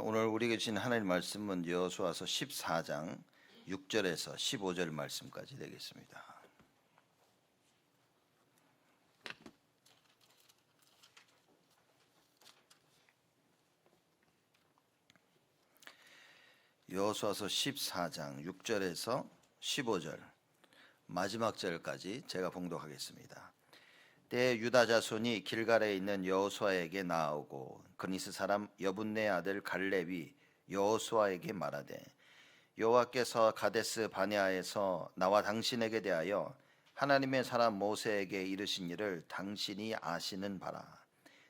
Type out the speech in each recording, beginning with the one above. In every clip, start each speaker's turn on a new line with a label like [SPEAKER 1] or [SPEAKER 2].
[SPEAKER 1] 오늘 우리에게 주신 하나님의 말씀은 여호수아서 14장 6절에서 15절 말씀까지 되겠습니다. 여호수아서 14장 6절에서 15절 마지막 절까지 제가 봉독하겠습니다. 때에 유다 자손이 길갈에 있는 여호수아에게 나아오고 그니스 사람 여분네 아들 갈렙이 여호수아에게 말하되 여호와께서 가데스 바네아에서 나와 당신에게 대하여 하나님의 사람 모세에게 이르신 일을 당신이 아시는 바라.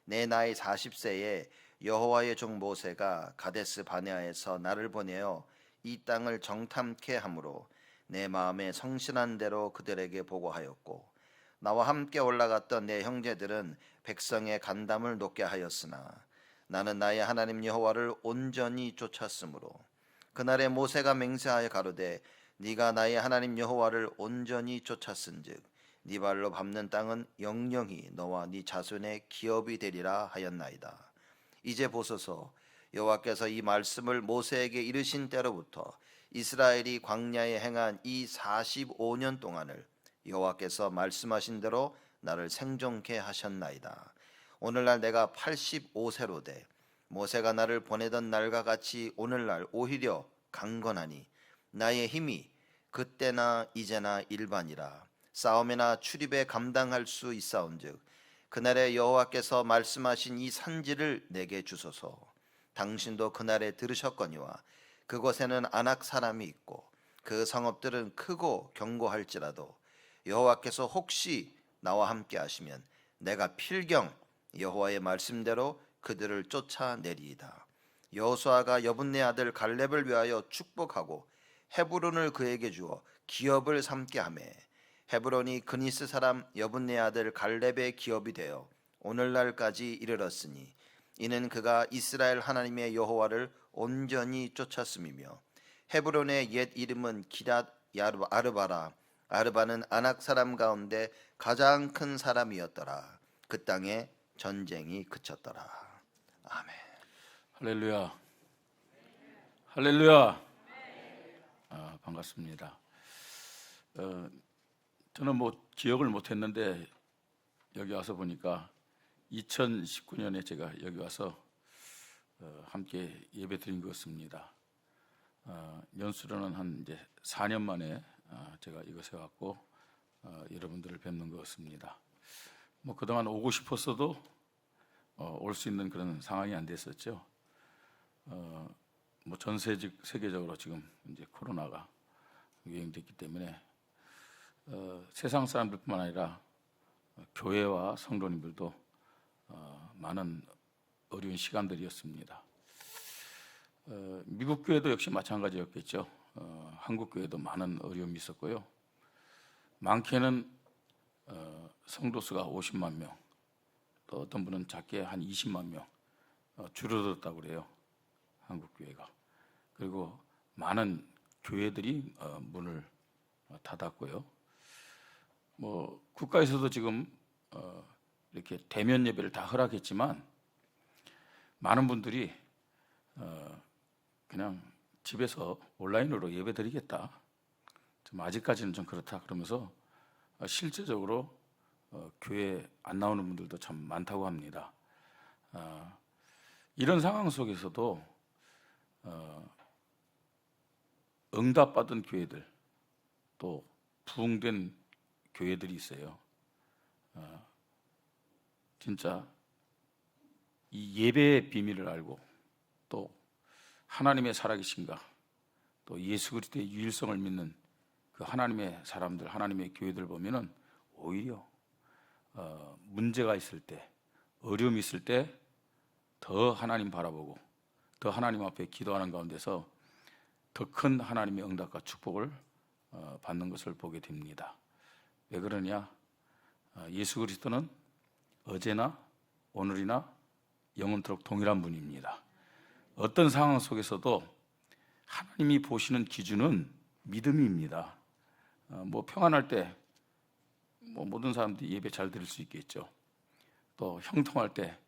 [SPEAKER 1] 내 나이 40세에 여호와의 종 모세가 가데스 바네아에서 나를 보내어 이 땅을 정탐케 함으로 내 마음에 성실한 대로 그들에게 보고하였고 나와 함께 올라갔던 내 형제들은 백성의 간담을 높게 하였으나 나는 나의 하나님 여호와를 온전히 쫓았으므로 그날에 모세가 맹세하여 가로되 네가 나의 하나님 여호와를 온전히 쫓았은즉 네 발로 밟는 땅은 영영히 너와 네 자손의 기업이 되리라 하였나이다. 이제 보소서, 여호와께서 이 말씀을 모세에게 이르신 때로부터 이스라엘이 광야에 행한 이 45년 동안을 여호와께서 말씀하신 대로 나를 생존케 하셨나이다. 오늘날 내가 85세로 돼 모세가 나를 보내던 날과 같이 오늘날 오히려 강건하니 나의 힘이 그때나 이제나 일반이라. 싸움이나 출입에 감당할 수 있사온즉 그날에 여호와께서 말씀하신 이 산지를 내게 주소서. 당신도 그날에 들으셨거니와 그곳에는 아낙 사람이 있고 그 성읍들은 크고 견고할지라도 여호와께서 혹시 나와 함께 하시면 내가 필경 여호와의 말씀대로 그들을 쫓아내리이다. 여호수아가 여분네 아들 갈렙을 위하여 축복하고 헤브론을 그에게 주어 기업을 삼게 하매 헤브론이 그니스 사람 여분네 아들 갈렙의 기업이 되어 오늘날까지 이르렀으니 이는 그가 이스라엘 하나님의 여호와를 온전히 쫓았음이며 헤브론의 옛 이름은 기랏 아르바라. 아르바는 아낙 사람 가운데 가장 큰 사람이었더라. 그 땅에 전쟁이 그쳤더라. 아멘.
[SPEAKER 2] 할렐루야. 할렐루야. 반갑습니다. 저는 기억을 못했는데 여기 와서 보니까 2019년에 제가 여기 와서 함께 예배 드린 것 같습니다. 연수로는 한 이제 4년 만에 제가 이곳에 왔고 여러분들을 뵙는 것 같습니다. 그동안 오고 싶었어도 올 수 있는 그런 상황이 안 됐었죠. 전 세계적으로 지금 이제 코로나가 유행됐기 때문에 세상 사람들뿐만 아니라 교회와 성도님들도 많은 어려운 시간들이었습니다. 미국 교회도 역시 마찬가지였겠죠. 한국 교회도 많은 어려움이 있었고요. 많게는 성도 수가 50만 명, 또 어떤 분은 작게 한 20만 명 줄어들었다고 그래요. 한국 교회가. 그리고 많은 교회들이 문을 닫았고요. 국가에서도 지금 이렇게 대면 예배를 다 허락했지만 많은 분들이 그냥 집에서 온라인으로 예배 드리겠다. 좀 아직까지는 좀 그렇다 그러면서 실제적으로 교회 안 나오는 분들도 참 많다고 합니다. 이런 상황 속에서도 응답받은 교회들, 또 부흥된 교회들이 있어요. 진짜 이 예배의 비밀을 알고 또 하나님의 살아계신가, 또 예수 그리스도의 유일성을 믿는 그 하나님의 사람들, 하나님의 교회들 보면은 오히려 문제가 있을 때, 어려움이 있을 때 더 하나님 바라보고 더 하나님 앞에 기도하는 가운데서 더 큰 하나님의 응답과 축복을 받는 것을 보게 됩니다. 왜 그러냐? 예수 그리스도는 어제나 오늘이나 영원토록 동일한 분입니다. 어떤 상황 속에서도 하나님이 보시는 기준은 믿음입니다. 평안할 때 모든 사람들이 예배 잘 드릴 수 있겠죠. 또 형통할 때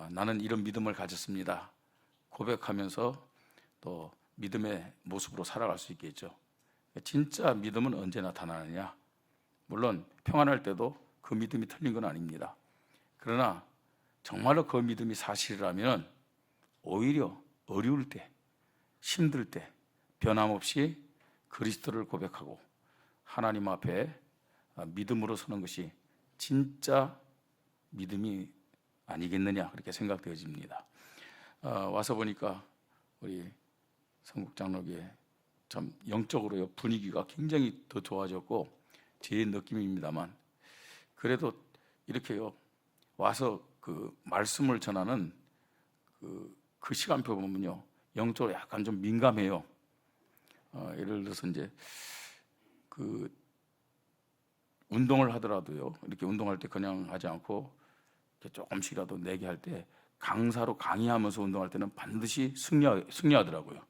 [SPEAKER 2] 나는 이런 믿음을 가졌습니다. 고백하면서 또 믿음의 모습으로 살아갈 수 있겠죠. 진짜 믿음은 언제 나타나느냐? 물론 평안할 때도 그 믿음이 틀린 건 아닙니다. 그러나 정말로 그 믿음이 사실이라면 오히려 어려울 때, 힘들 때 변함없이 그리스도를 고백하고 하나님 앞에 믿음으로 서는 것이 진짜 믿음이 아니겠느냐, 그렇게 생각되어집니다. 와서 보니까 우리 성국 장로교회 참 영적으로 분위기가 굉장히 더 좋아졌고, 제 느낌입니다만 그래도 이렇게요 와서 그 말씀을 전하는 그 시간표 보면요 영적으로 약간 좀 민감해요. 예를 들어서 이제 그 운동을 하더라도요, 이렇게 운동할 때 그냥 하지 않고 이렇게 조금씩이라도 내게 할 때 강사로 강의하면서 운동할 때는 반드시 승리하더라고요.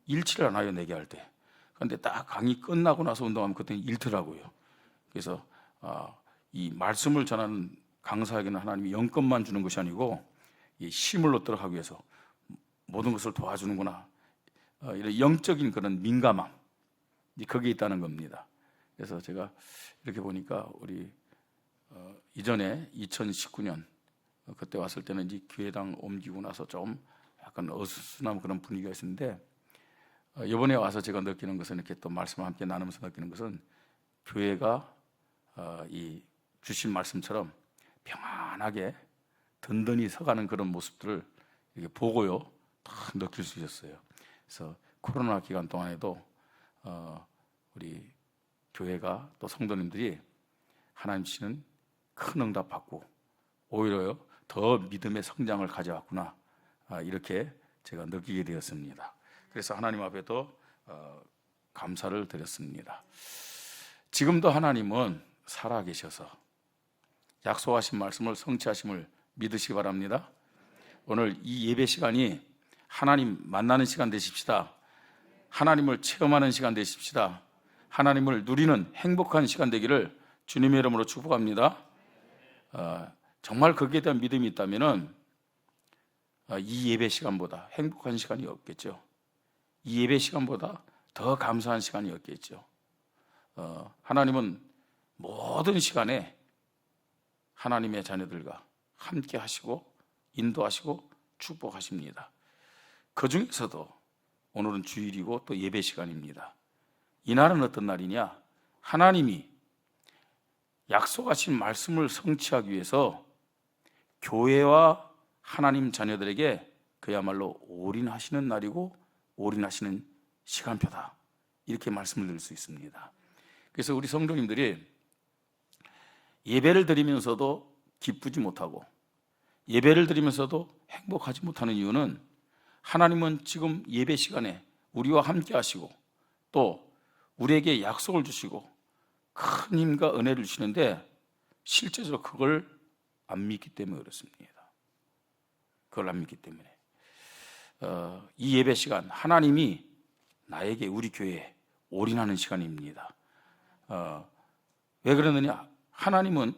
[SPEAKER 2] 잃지를 않아요, 내게 할 때. 그런데 딱 강의 끝나고 나서 운동하면 그때는 잃더라고요. 그래서 이 말씀을 전하는 강사에게는 하나님이 영권만 주는 것이 아니고 이 힘을 얻도록 하기 위해서 모든 것을 도와주는구나, 이런 영적인 그런 민감함, 거기에 있다는 겁니다. 그래서 제가 이렇게 보니까 우리 이전에 2019년 그때 왔을 때는 이제 교회당 옮기고 나서 좀 약간 어수선한 그런 분위기가 있었는데, 이번에 와서 제가 느끼는 것은, 이렇게 또 말씀을 함께 나누면서 느끼는 것은, 교회가 이 주신 말씀처럼 평안하게 든든히 서가는 그런 모습들을 이렇게 보고요 딱 느낄 수 있었어요. 그래서 코로나 기간 동안에도 우리 교회가 또 성도님들이 하나님 주시는 큰 응답 받고 오히려요 더 믿음의 성장을 가져왔구나, 이렇게 제가 느끼게 되었습니다. 그래서 하나님 앞에도 감사를 드렸습니다. 지금도 하나님은 살아계셔서 약속하신 말씀을 성취하심을 믿으시기 바랍니다. 오늘 이 예배 시간이 하나님 만나는 시간 되십시다. 하나님을 체험하는 시간 되십시다. 하나님을 누리는 행복한 시간 되기를 주님의 이름으로 축복합니다. 정말 거기에 대한 믿음이 있다면 이 예배 시간보다 행복한 시간이 없겠죠. 이 예배 시간보다 더 감사한 시간이 없겠죠. 하나님은 모든 시간에 하나님의 자녀들과 함께 하시고 인도하시고 축복하십니다. 그 중에서도 오늘은 주일이고 또 예배 시간입니다. 이날은 어떤 날이냐? 하나님이 약속하신 말씀을 성취하기 위해서 교회와 하나님 자녀들에게 그야말로 올인하시는 날이고 올인하시는 시간표다, 이렇게 말씀을 드릴 수 있습니다. 그래서 우리 성도님들이 예배를 드리면서도 기쁘지 못하고 예배를 드리면서도 행복하지 못하는 이유는, 하나님은 지금 예배 시간에 우리와 함께 하시고 또 우리에게 약속을 주시고 큰 힘과 은혜를 주시는데 실제적으로 그걸 안 믿기 때문에 그렇습니다. 그걸 안 믿기 때문에 이 예배 시간, 하나님이 나에게, 우리 교회에 올인하는 시간입니다. 왜 그러느냐? 하나님은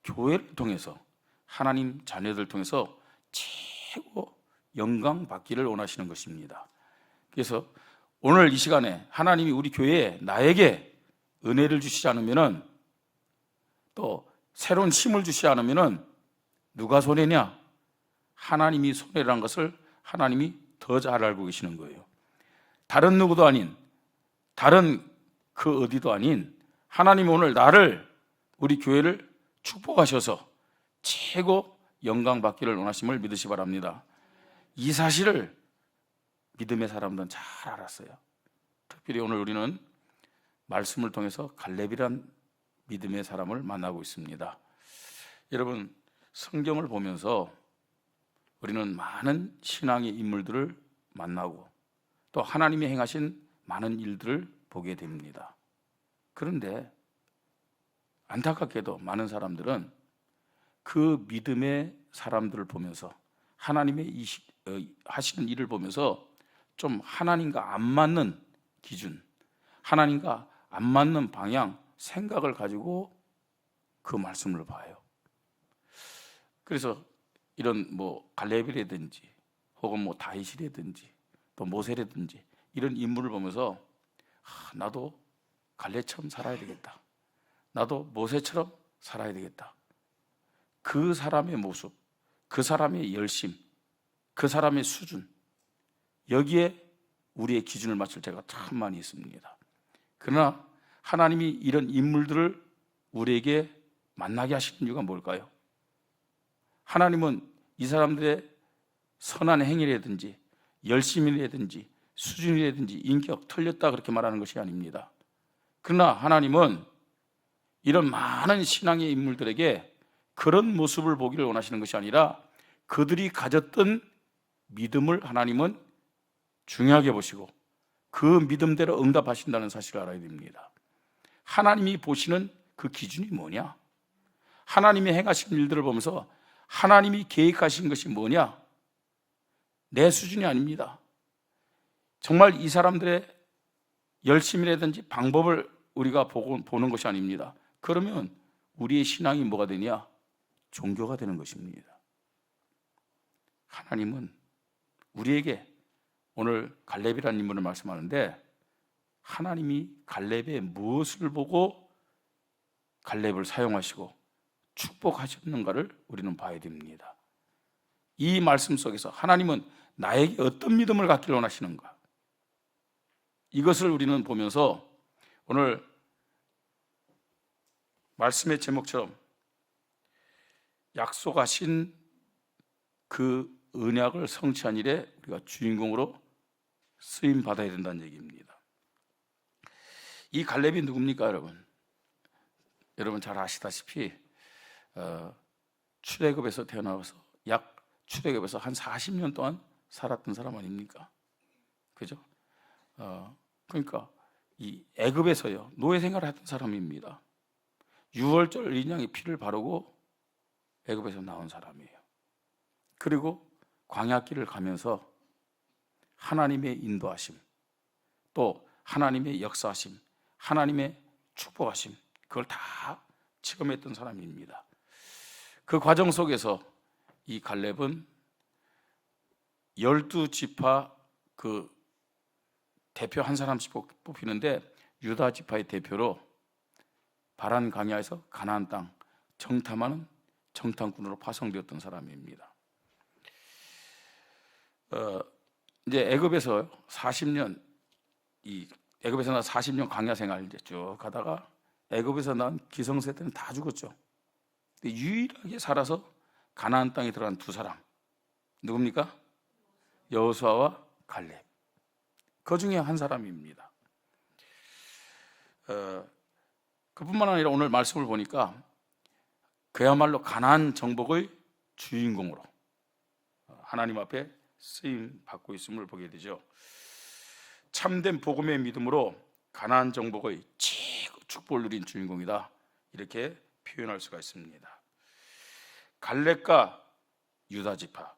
[SPEAKER 2] 교회를 통해서, 하나님 자녀들 통해서 최고 영광 받기를 원하시는 것입니다. 그래서 오늘 이 시간에 하나님이 우리 교회에 나에게 은혜를 주시지 않으면은, 또 새로운 힘을 주시지 않으면은 누가 손해냐? 하나님이 손해라는 것을 하나님이 더 잘 알고 계시는 거예요. 다른 누구도 아닌, 다른 그 어디도 아닌 하나님이 오늘 나를, 우리 교회를 축복하셔서 최고 영광 받기를 원하심을 믿으시 바랍니다. 이 사실을 믿음의 사람들은 잘 알았어요. 특별히 오늘 우리는 말씀을 통해서 갈렙이란 믿음의 사람을 만나고 있습니다. 여러분, 성경을 보면서 우리는 많은 신앙의 인물들을 만나고 또 하나님이 행하신 많은 일들을 보게 됩니다. 그런데 안타깝게도 많은 사람들은 그 믿음의 사람들을 보면서, 하나님의 하시는 일을 보면서 좀 하나님과 안 맞는 기준, 하나님과 안 맞는 방향, 생각을 가지고 그 말씀을 봐요. 그래서 이런 갈렙이라든지 혹은 뭐 다윗이라든지 또 모세라든지 이런 인물을 보면서 나도 갈렙처럼 살아야 되겠다, 나도 모세처럼 살아야 되겠다. 그 사람의 모습, 그 사람의 열심, 그 사람의 수준, 여기에 우리의 기준을 맞출 때가 참 많이 있습니다. 그러나 하나님이 이런 인물들을 우리에게 만나게 하시는 이유가 뭘까요? 하나님은 이 사람들의 선한 행위라든지 열심이라든지 수준이라든지 인격 틀렸다 그렇게 말하는 것이 아닙니다. 그러나 하나님은 이런 많은 신앙의 인물들에게 그런 모습을 보기를 원하시는 것이 아니라 그들이 가졌던 믿음을 하나님은 중요하게 보시고 그 믿음대로 응답하신다는 사실을 알아야 됩니다. 하나님이 보시는 그 기준이 뭐냐? 하나님이 행하신 일들을 보면서 하나님이 계획하신 것이 뭐냐? 내 수준이 아닙니다. 정말 이 사람들의 열심이라든지 방법을 우리가 보는 것이 아닙니다. 그러면 우리의 신앙이 뭐가 되냐? 종교가 되는 것입니다. 하나님은 우리에게 오늘 갈렙이라는 인물을 말씀하는데 하나님이 갈렙의 무엇을 보고 갈렙을 사용하시고 축복하셨는가를 우리는 봐야 됩니다. 이 말씀 속에서 하나님은 나에게 어떤 믿음을 갖기를 원하시는가, 이것을 우리는 보면서 오늘 말씀의 제목처럼 약속하신 그 언약을 성취한 일에 우리가 주인공으로 쓰임 받아야 된다는 얘기입니다. 이 갈렙이 누굽니까, 여러분? 여러분 잘 아시다시피 출애굽에서 태어나서 출애굽에서 한 40년 동안 살았던 사람 아닙니까? 그죠? 그러니까 이 애굽에서요 노예 생활을 했던 사람입니다. 유월절 인양의 피를 바르고 애굽에서 나온 사람이에요. 그리고 광야길을 가면서 하나님의 인도하심, 또 하나님의 역사하심, 하나님의 축복하심, 그걸 다 체험했던 사람입니다. 그 과정 속에서 이 갈렙은 12지파 그 대표 한 사람씩 뽑히는데 유다 지파의 대표로 바란 광야에서 가나안 땅 정탐하는 정탐꾼으로 파송되었던 사람입니다. 이제 애굽에서 40년 애굽에서 나 40년 광야 생활 이제 쭉 가다가 애굽에서 난 기성세대는 다 죽었죠. 근데 유일하게 살아서 가나안 땅에 들어간 두 사람 누굽니까? 여호수아와 갈렙. 그 중에 한 사람입니다. 그뿐만 아니라 오늘 말씀을 보니까 그야말로 가나안 정복의 주인공으로 하나님 앞에 쓰임 받고 있음을 보게 되죠. 참된 복음의 믿음으로 가나안 정복의 최고 축복을 누린 주인공이다, 이렇게 표현할 수가 있습니다. 갈렙과 유다 지파,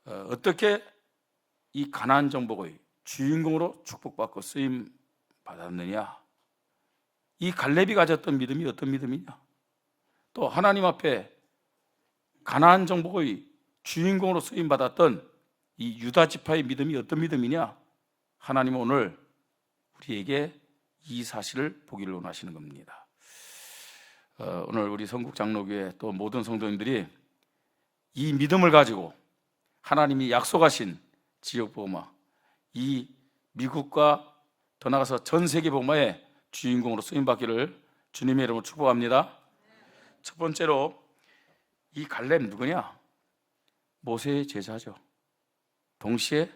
[SPEAKER 2] 어떻게 이 가나안 정복의 주인공으로 축복받고 쓰임 받았느냐? 이 갈렙이 가졌던 믿음이 어떤 믿음이냐? 또 하나님 앞에 가나안 정복의 주인공으로 쓰임 받았던 이 유다 지파의 믿음이 어떤 믿음이냐? 하나님은 오늘 우리에게 이 사실을 보기를 원하시는 겁니다. 오늘 우리 성국장로교회 또 모든 성도님들이 이 믿음을 가지고 하나님이 약속하신 지역복음화, 이 미국과 더 나아가서 전 세계 복음화의 주인공으로 쓰임받기를 주님의 이름으로 축복합니다. 첫 번째로 이 갈렙 누구냐? 모세의 제자죠. 동시에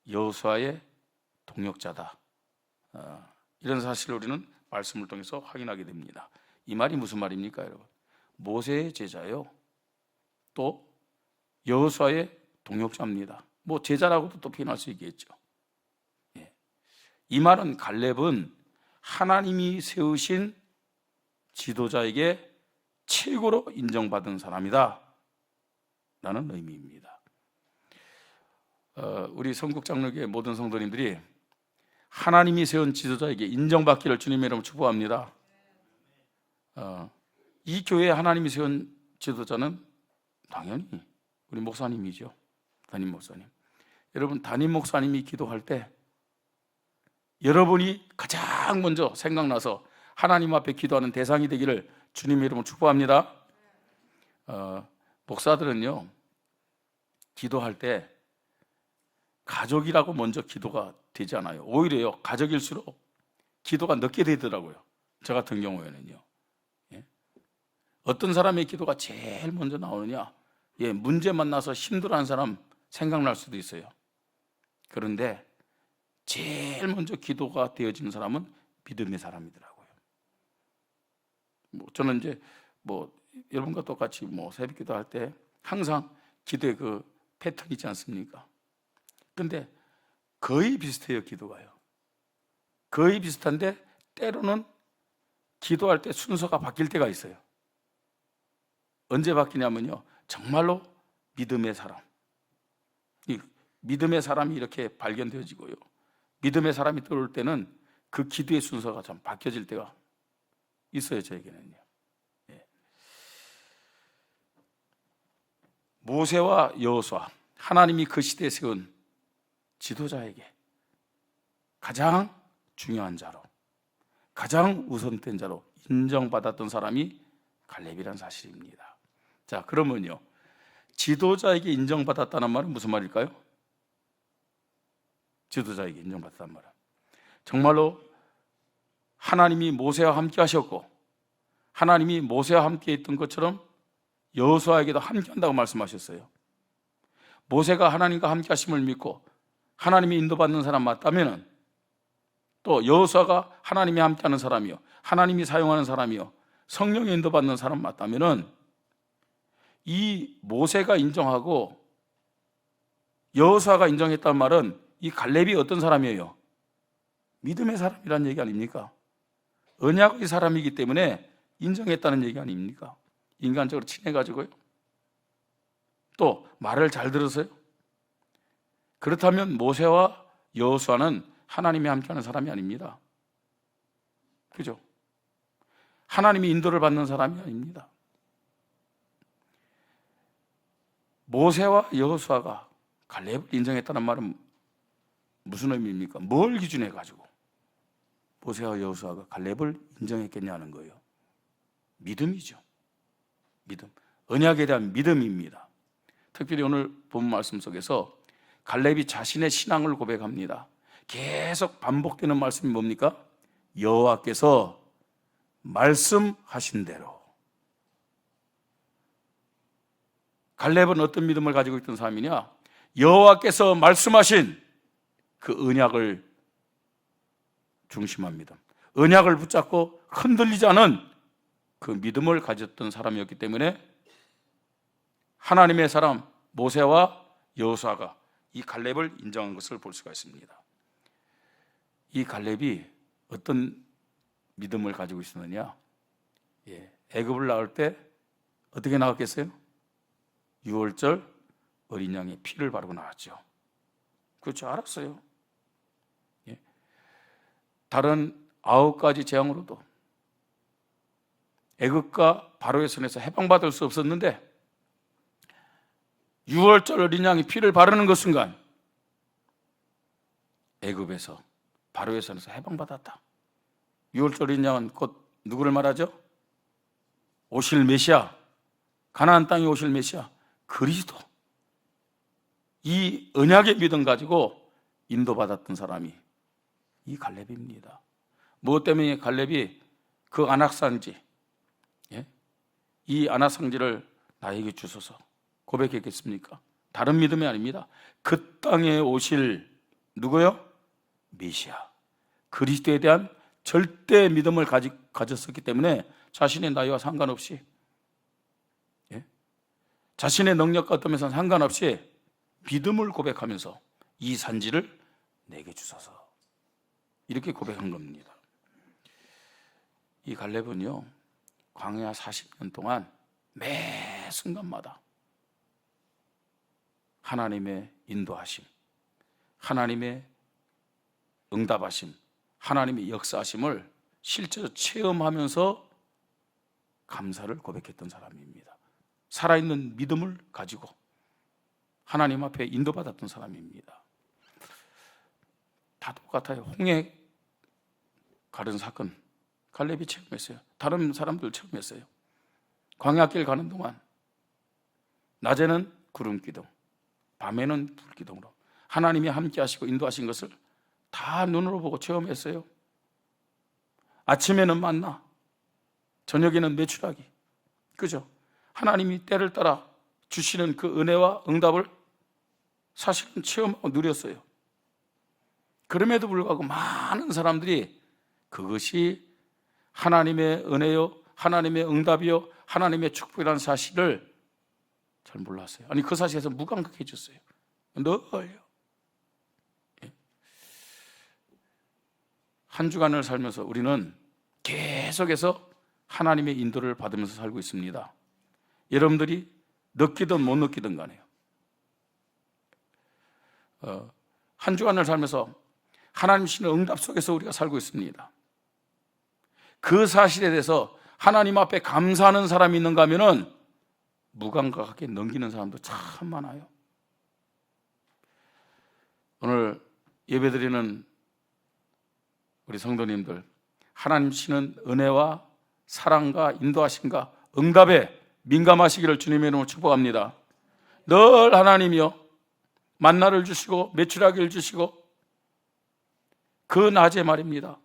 [SPEAKER 2] 여호수아의 동역자다. 이런 사실을 우리는 말씀을 통해서 확인하게 됩니다. 이 말이 무슨 말입니까, 여러분? 모세의 제자요, 또 여호수아의 동역자입니다. 뭐 제자라고도 또 표현할 수 있겠죠. 예. 이 말은 갈렙은 하나님이 세우신 지도자에게 최고로 인정받은 사람이다 라는 의미입니다. 우리 성국장로교회 모든 성도님들이 하나님이 세운 지도자에게 인정받기를 주님의 이름으로 축복합니다. 이 교회에 하나님이 세운 지도자는 당연히 우리 목사님이죠. 담임 목사님. 여러분, 담임 목사님이 기도할 때 여러분이 가장 먼저 생각나서 하나님 앞에 기도하는 대상이 되기를 주님의 이름으로 축복합니다. 목사들은요, 기도할 때 가족이라고 먼저 기도가 되지 않아요. 오히려요, 가족일수록 기도가 늦게 되더라고요. 저 같은 경우에는요. 예? 어떤 사람의 기도가 제일 먼저 나오느냐? 예, 문제 만나서 힘들어하는 사람 생각날 수도 있어요. 그런데 제일 먼저 기도가 되어지는 사람은 믿음의 사람이더라고요. 저는 이제 여러분과 똑같이 새벽 기도할 때 항상 기도의 그 패턴이 있지 않습니까? 근데 거의 비슷해요, 기도가요. 거의 비슷한데 때로는 기도할 때 순서가 바뀔 때가 있어요. 언제 바뀌냐면요, 정말로 믿음의 사람, 이 믿음의 사람이 이렇게 발견되어지고요, 믿음의 사람이 들어올 때는 그 기도의 순서가 좀 바뀌어질 때가 있어요, 저에게는요. 예. 모세와 여호수아, 하나님이 그 시대에 세운 지도자에게 가장 중요한 자로, 가장 우선된 자로 인정받았던 사람이 갈렙이라는 사실입니다. 자, 그러면요, 지도자에게 인정받았다는 말은 무슨 말일까요? 지도자에게 인정받았다는 말은 정말로 하나님이 모세와 함께 하셨고, 하나님이 모세와 함께 있던 것처럼 여호수아에게도 함께 한다고 말씀하셨어요. 모세가 하나님과 함께 하심을 믿고 하나님이 인도받는 사람 맞다면, 또 여호수아가 하나님이 함께하는 사람이요, 하나님이 사용하는 사람이요, 성령의 인도받는 사람 맞다면, 이 모세가 인정하고 여호수아가 인정했단 말은 이 갈렙이 어떤 사람이에요? 믿음의 사람이라는 얘기 아닙니까? 언약의 사람이기 때문에 인정했다는 얘기 아닙니까? 인간적으로 친해가지고요, 또 말을 잘 들어서요. 그렇다면 모세와 여호수아는 하나님이 함께하는 사람이 아닙니다. 그죠? 하나님이 인도를 받는 사람이 아닙니다. 모세와 여호수아가 갈렙을 인정했다는 말은 무슨 의미입니까? 뭘 기준해 가지고 모세와 여호수아가 갈렙을 인정했겠냐는 거예요. 믿음이죠. 믿음. 언약에 대한 믿음입니다. 특별히 오늘 본 말씀 속에서 갈렙이 자신의 신앙을 고백합니다. 계속 반복되는 말씀이 뭡니까? 여호와께서 말씀하신 대로. 갈렙은 어떤 믿음을 가지고 있던 사람이냐? 여호와께서 말씀하신 그 언약을 중심한 믿음, 언약을 붙잡고 흔들리지 않은 그 믿음을 가졌던 사람이었기 때문에 하나님의 사람 모세와 여호수아가 이 갈렙을 인정한 것을 볼 수가 있습니다. 이 갈렙이 어떤 믿음을 가지고 있었느냐? 애굽을 나올 때 어떻게 나왔겠어요? 6월절 어린 양의 피를 바르고 나왔죠. 그렇죠, 알았어요. 다른 9가지 재앙으로도 애굽과 바로의 손에서 해방받을 수 없었는데 6월절 어린 양이 피를 바르는 그 순간 애굽에서 바로의 손에서 해방받았다. 6월절 어린 양은 곧 누구를 말하죠? 오실 메시아, 가나안 땅에 오실 메시아 그리스도. 이 언약의 믿음 가지고 인도받았던 사람이 이 갈렙입니다. 무엇 때문에 갈렙이 그 안악산지, 이 안악산지를 나에게 주소서 고백했겠습니까? 다른 믿음이 아닙니다. 그 땅에 오실 누구요? 메시아, 그리스도에 대한 절대 믿음을 가졌었기 때문에 자신의 나이와 상관없이, 자신의 능력과 어떠면서 상관없이 믿음을 고백하면서 이 산지를 내게 주소서, 이렇게 고백한 겁니다. 이 갈렙은요, 광야 40년 동안 매 순간마다 하나님의 인도하심, 하나님의 응답하심, 하나님의 역사하심을 실제로 체험하면서 감사를 고백했던 사람입니다. 살아있는 믿음을 가지고 하나님 앞에 인도받았던 사람입니다. 다 똑같아요. 홍해 가른 사건 갈렙이 체험했어요. 다른 사람들 체험했어요. 광야길 가는 동안 낮에는 구름 기둥, 밤에는 불 기둥으로 하나님이 함께 하시고 인도하신 것을 다 눈으로 보고 체험했어요. 아침에는 만나, 저녁에는 메추라기. 그죠? 하나님이 때를 따라 주시는 그 은혜와 응답을 사실은 체험하고 누렸어요. 그럼에도 불구하고 많은 사람들이 그것이 하나님의 은혜요, 하나님의 응답이요, 하나님의 축복이라는 사실을 잘 몰랐어요. 아니, 그 사실에서 무감각해졌어요. 늘요. 한 주간을 살면서 우리는 계속해서 하나님의 인도를 받으면서 살고 있습니다. 여러분들이 느끼든 못 느끼든 간에요. 한 주간을 살면서 하나님 주시는 응답 속에서 우리가 살고 있습니다. 그 사실에 대해서 하나님 앞에 감사하는 사람이 있는가 하면은 무감각하게 넘기는 사람도 참 많아요. 오늘 예배드리는 우리 성도님들, 하나님 주시는 은혜와 사랑과 인도하심과 응답에 민감하시기를 주님의 이름으로 축복합니다. 늘 하나님이요 만나를 주시고 메추라기를 주시고 그 낮에 말입니다,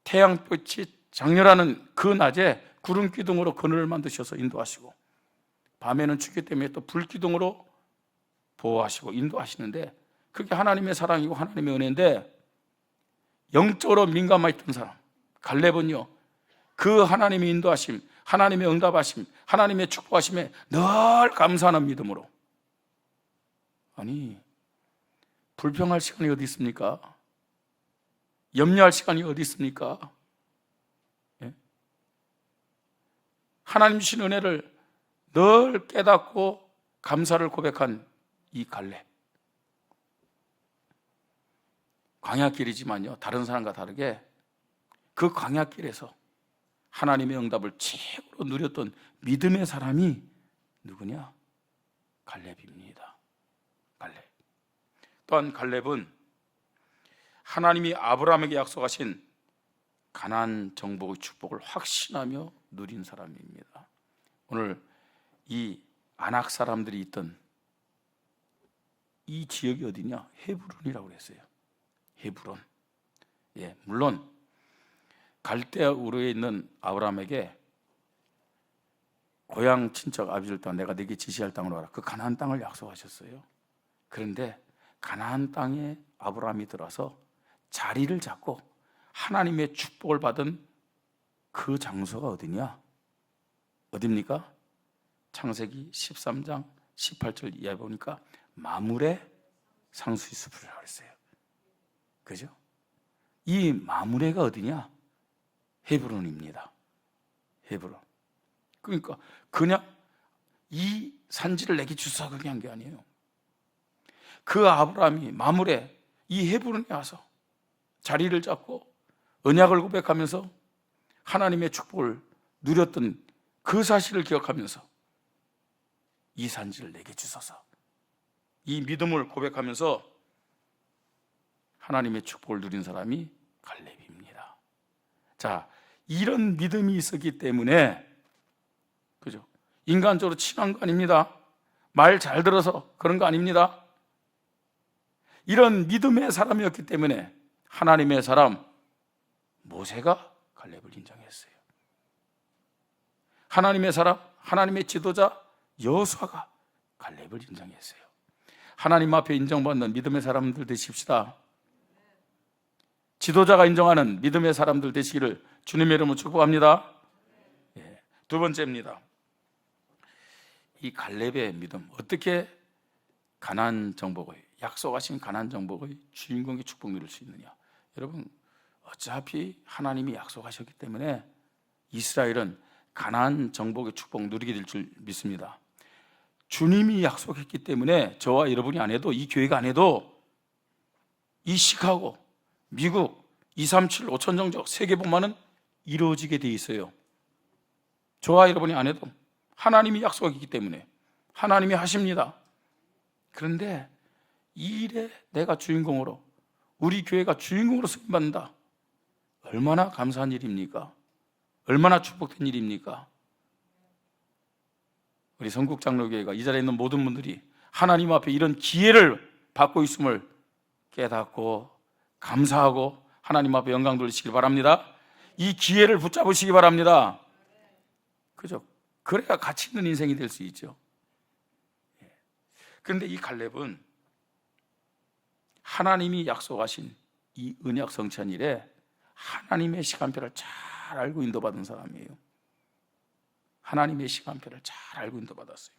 [SPEAKER 2] 태양빛이 장렬하는 그 낮에 구름 기둥으로 그늘을 만드셔서 인도하시고 밤에는 춥기 때문에 또 불 기둥으로 보호하시고 인도하시는데 그게 하나님의 사랑이고 하나님의 은혜인데, 영적으로 민감했던 사람 갈렙은요 그 하나님의 인도하심, 하나님의 응답하심, 하나님의 축복하심에 늘 감사하는 믿음으로, 아니 불평할 시간이 어디 있습니까? 염려할 시간이 어디 있습니까? 예? 하나님 주신 은혜를 늘 깨닫고 감사를 고백한 이 갈렙, 광야길이지만요 다른 사람과 다르게 그 광야길에서 하나님의 응답을 최고로 누렸던 믿음의 사람이 누구냐? 갈렙입니다. 갈렙. 또한 갈렙은 하나님이 아브라함에게 약속하신 가나안 정복의 축복을 확신하며 누린 사람입니다. 오늘 이 아낙 사람들이 있던 이 지역이 어디냐? 헤브론이라고 그랬어요. 헤브론. 예, 물론 갈대아 우르에 있는 아브라함에게 고향 친척 아비들 땅, 내가 네게 지시할 땅으로 가라, 그 가나안 땅을 약속하셨어요. 그런데 가나안 땅에 아브라함이 들어서 자리를 잡고 하나님의 축복을 받은 그 장소가 어디냐? 어딥니까? 창세기 13장 18절 이하에 보니까 마므레 상수숲이라고 했어요. 그죠? 이 마므레가 어디냐? 헤브론입니다. 헤브론. 그러니까 그냥 이 산지를 내게 주사 그게 한 게 아니에요. 그 아브라함이 마므레 이 헤브론에 와서 자리를 잡고 언약을 고백하면서 하나님의 축복을 누렸던 그 사실을 기억하면서 이 산지를 내게 주소서, 이 믿음을 고백하면서 하나님의 축복을 누린 사람이 갈렙입니다. 자, 이런 믿음이 있었기 때문에, 그죠? 인간적으로 친한 거 아닙니다. 말 잘 들어서 그런 거 아닙니다. 이런 믿음의 사람이었기 때문에 하나님의 사람 모세가 갈렙을 인정했어요. 하나님의 사람, 하나님의 지도자 여호수아가 갈렙을 인정했어요. 하나님 앞에 인정받는 믿음의 사람들 되십시다. 지도자가 인정하는 믿음의 사람들 되시기를 주님의 이름으로 축복합니다. 예, 두 번째입니다. 이 갈렙의 믿음, 어떻게 가나안 정복의, 약속하신 가나안 정복의 주인공의 축복 누릴 수 있느냐? 여러분, 어차피 하나님이 약속하셨기 때문에 이스라엘은 가나안 정복의 축복 누리게 될 줄 믿습니다. 주님이 약속했기 때문에 저와 여러분이 안 해도, 이 교회가 안 해도 이 시카고, 미국, 237, 5천 정적 세계복만은 이루어지게 돼 있어요. 저와 여러분이 안 해도 하나님이 약속했기 때문에 하나님이 하십니다. 그런데 이 일에 내가 주인공으로, 우리 교회가 주인공으로 쓰임받는다. 얼마나 감사한 일입니까? 얼마나 축복된 일입니까? 우리 성국장로교회가 이 자리에 있는 모든 분들이 하나님 앞에 이런 기회를 받고 있음을 깨닫고 감사하고 하나님 앞에 영광 돌리시기 바랍니다. 이 기회를 붙잡으시기 바랍니다. 그죠? 그래야 가치 있는 인생이 될 수 있죠. 그런데 이 갈렙은 하나님이 약속하신 이 언약 성찬일에 하나님의 시간표를 잘 알고 인도받은 사람이에요. 하나님의 시간표를 잘 알고 인도받았어요.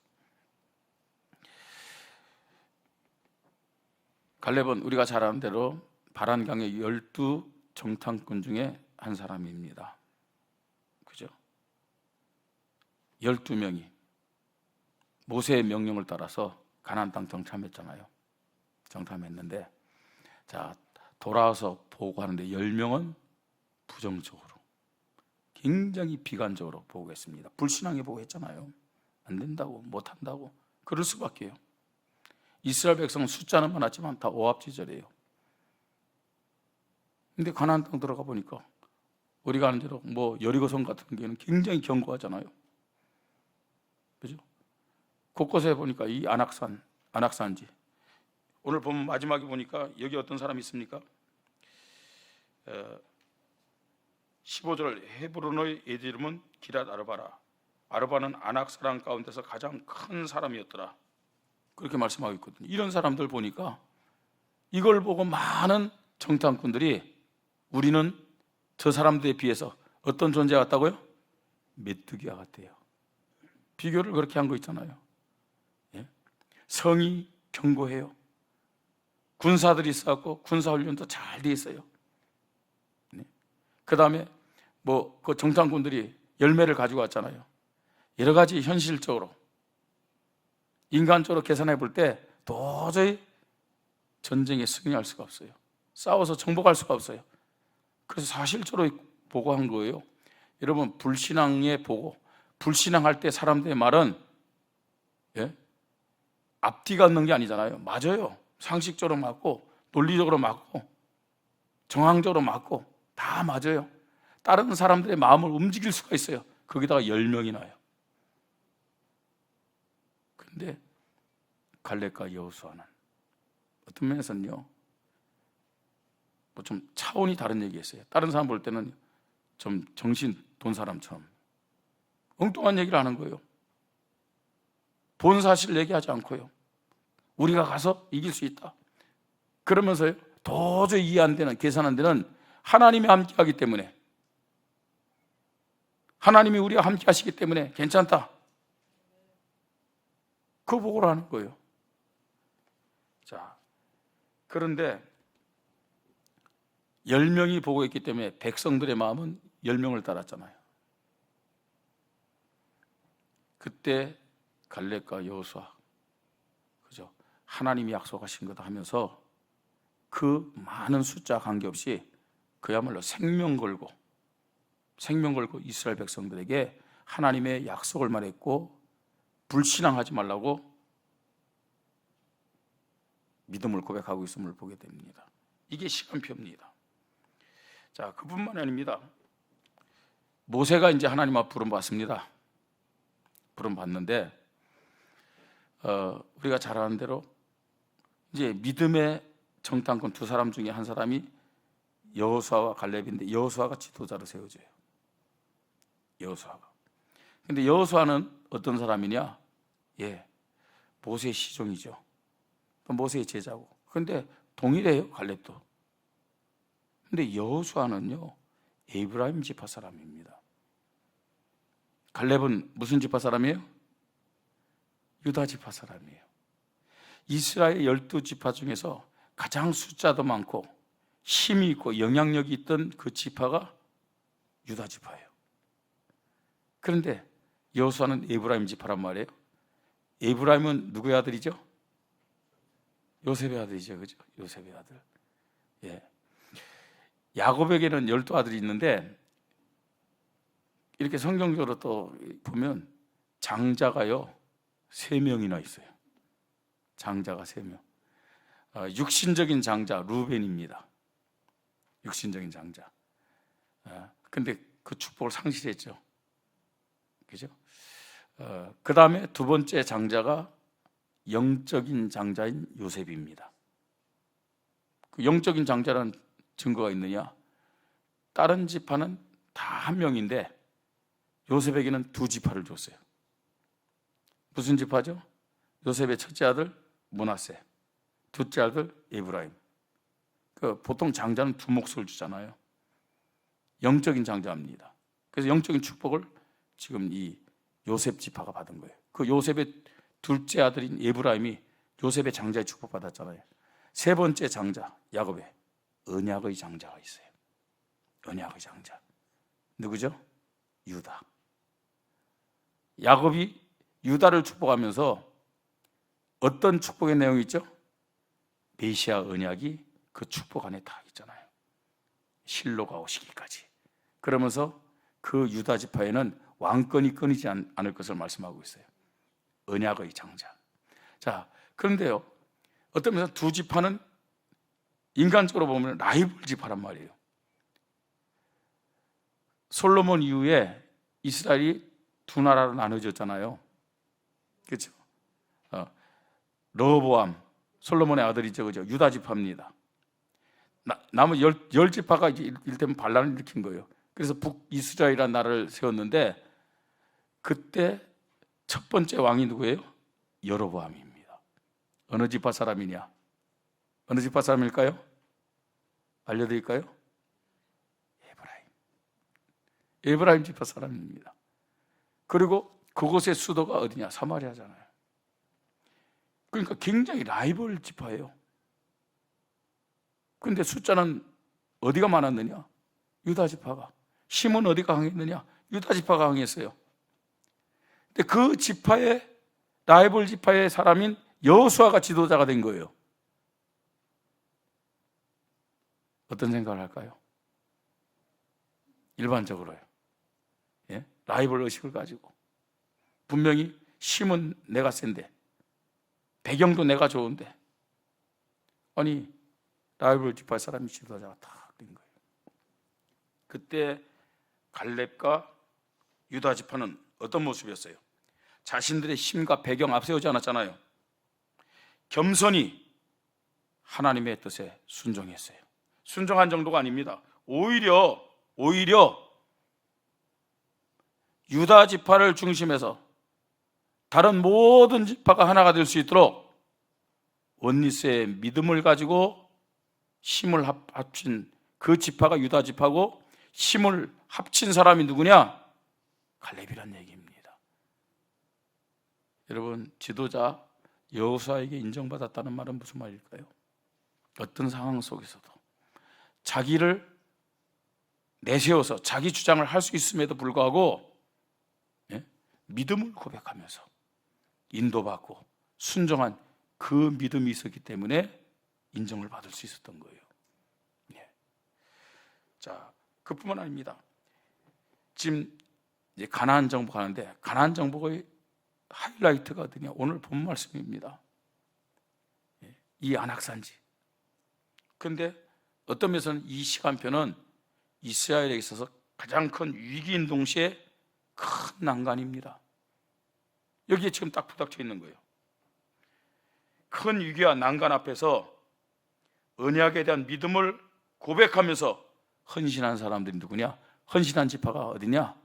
[SPEAKER 2] 갈렙은 우리가 잘 아는 대로 바란강의 12 정탐꾼 중에 한 사람입니다. 그죠? 12명이 모세의 명령을 따라서 가나안 땅 정탐했잖아요. 정탐했는데, 자, 돌아와서 보고하는데 10명은 부정적으로, 굉장히 비관적으로 보고했습니다. 불신앙에 보고했잖아요. 안 된다고, 못한다고. 그럴 수밖에요. 이스라엘 백성은 숫자는 많았지만 다 오합지졸이에요. 근데 가나안 땅 들어가 보니까 우리가 아는 대로 뭐 여리고성 같은 경우는 굉장히 견고하잖아요. 그죠? 곳곳에 보니까 이 안악산지. 오늘 보면 마지막에 보니까 여기 어떤 사람이 있습니까? 15절 헤브론의 옛 이름은 기랏 아르바라. 아르바는 아낙 사람 가운데서 가장 큰 사람이었더라. 그렇게 말씀하고 있거든요. 이런 사람들 보니까 이걸 보고 많은 정탐꾼들이 우리는 저 사람들에 비해서 어떤 존재 같다고요? 메뚜기와 같대요. 비교를 그렇게 한 거 있잖아요. 예? 성이 견고해요. 군사들이 있었고 군사훈련도 잘 돼 있어요. 네? 그 다음에 뭐 그 정탐꾼들이 열매를 가지고 왔잖아요. 여러 가지 현실적으로 인간적으로 계산해 볼 때 도저히 전쟁에 승리할 수가 없어요. 싸워서 정복할 수가 없어요. 그래서 사실적으로 보고한 거예요. 여러분, 불신앙에 보고, 불신앙할 때 사람들의 말은 앞뒤가 없는 게 아니잖아요. 맞아요. 상식적으로 맞고, 논리적으로 맞고, 정황적으로 맞고, 다 맞아요. 다른 사람들의 마음을 움직일 수가 있어요. 거기다가 10명이 나요. 근데 갈렙과 여호수아는 어떤 면에서는요, 뭐 좀 차원이 다른 얘기했어요. 다른 사람 볼 때는 좀 정신 돈 사람처럼 엉뚱한 얘기를 하는 거예요. 본 사실을 얘기하지 않고요. 우리가 가서 이길 수 있다. 그러면서요, 도저히 이해 안 되는, 계산 안 되는 하나님이 함께하기 때문에, 하나님이 우리와 함께 하시기 때문에 괜찮다. 그 보고를 하는 거예요. 자, 그런데 10명이 보고했기 때문에 백성들의 마음은 10명을 따랐잖아요. 그때 갈렙과 여호수아, 그죠? 하나님이 약속하신 거다 하면서 그 많은 숫자 관계없이 그야말로 생명 걸고 이스라엘 백성들에게 하나님의 약속을 말했고, 불신앙하지 말라고 믿음을 고백하고 있음을 보게 됩니다. 이게 시간표입니다. 자, 그뿐만이 아닙니다. 모세가 이제 하나님 앞 부름 받습니다. 부름 받는데 우리가 잘 아는 대로 이제 믿음의 정탐꾼 두 사람 중에 한 사람이 여호수아와 갈렙인데, 여호수아가 지도자로 세워져요. 여호수아가. 근데 여호수아는 어떤 사람이냐? 모세의 시종이죠. 또 모세의 제자고. 근데 동일해요, 갈렙도. 근데 여호수아는요, 에브라임 지파 사람입니다. 갈렙은 무슨 지파 사람이에요? 유다 지파 사람이에요. 이스라엘 12지파 중에서 가장 숫자도 많고 힘이 있고 영향력이 있던 그 지파가 유다 지파예요. 그런데 여호수아는 에브라임 지파란 말이에요. 에브라임은 누구의 아들이죠? 요셉의 아들이죠. 그죠? 요셉의 아들. 야곱에게는 12아들이 있는데, 이렇게 성경적으로 또 보면 장자가요 3명이나 있어요. 장자가 3명. 육신적인 장자 루벤입니다. 육신적인 장자. 근데 그 축복을 상실했죠. 그죠? 그 다음에 두 번째 장자가 영적인 장자인 요셉입니다. 그 영적인 장자라는 증거가 있느냐? 다른 지파는 다 한 명인데 요셉에게는 2지파를 줬어요. 무슨 지파죠? 요셉의 첫째 아들 므낫세, 둘째 아들 에브라임. 보통 장자는 2몫을 주잖아요. 영적인 장자입니다. 그래서 영적인 축복을 지금 이 요셉 지파가 받은 거예요. 그 요셉의 둘째 아들인 에브라임이 요셉의 장자의 축복 받았잖아요. 세 번째 장자 야곱의 언약의 장자가 있어요. 언약의 장자 누구죠? 유다. 야곱이 유다를 축복하면서 어떤 축복의 내용이 있죠? 메시아 언약이 그 축복 안에 다 있잖아요. 실로가 오시기까지. 그러면서 그 유다 지파에는 왕권이 끊이지 않을 것을 말씀하고 있어요. 언약의 장자. 자, 그런데요, 어떤 면에서 2지파는 인간적으로 보면 라이벌 지파란 말이에요. 솔로몬 이후에 이스라엘이 2나라로 나눠졌잖아요. 그렇죠? 르호보암, 솔로몬의 아들이죠, 그죠? 유다 지파입니다. 남은 10지파가 이를테면 반란을 일으킨 거예요. 그래서 북이스라엘이라는 나라를 세웠는데 그때 첫 번째 왕이 누구예요? 여로보암입니다. 어느 지파 사람이냐? 어느 지파 사람일까요? 알려드릴까요? 에브라임 지파 사람입니다. 그리고 그곳의 수도가 어디냐? 사마리아잖아요. 그러니까 굉장히 라이벌 지파예요. 그런데 숫자는 어디가 많았느냐? 유다 지파가. 힘은 어디가 강했느냐? 유다 지파가 강했어요. 근데 그 지파의 라이벌 지파의 사람인 여호수아가 지도자가 된 거예요. 어떤 생각을 할까요? 일반적으로요. 예? 라이벌 의식을 가지고 분명히 힘은 내가 센데 배경도 내가 좋은데 아니 라이벌 지파 사람이 지도자가 다 된 거예요. 그때 갈렙과 유다 지파는 어떤 모습이었어요? 자신들의 힘과 배경 앞세우지 않았잖아요. 겸손히 하나님의 뜻에 순종했어요. 순종한 정도가 아닙니다. 오히려 유다 지파를 중심해서 다른 모든 지파가 하나가 될 수 있도록 원리스의 믿음을 가지고 힘을 합친 그 지파가 유다 지파고 힘을 합친 사람이 누구냐? 갈렙이란 얘기입니다. 여러분, 지도자 여호수아에게 인정받았다는 말은 무슨 말일까요? 어떤 상황 속에서도 자기를 내세워서 자기 주장을 할 수 있음에도 불구하고 믿음을 고백하면서 인도받고 순종한 그 믿음이 있었기 때문에 인정을 받을 수 있었던 거예요. 자, 그뿐만 아닙니다. 지금 이제 가나안 정복 하는데 가나안 정복의 하이라이트가 어디냐? 오늘 본 말씀입니다. 이 안악산지. 그런데 어떤 면에서는 이 시간표는 이스라엘에 있어서 가장 큰 위기인 동시에 큰 난관입니다. 여기에 지금 딱 부닥쳐 있는 거예요. 큰 위기와 난관 앞에서 언약에 대한 믿음을 고백하면서 헌신한 사람들이 누구냐? 헌신한 지파가 어디냐?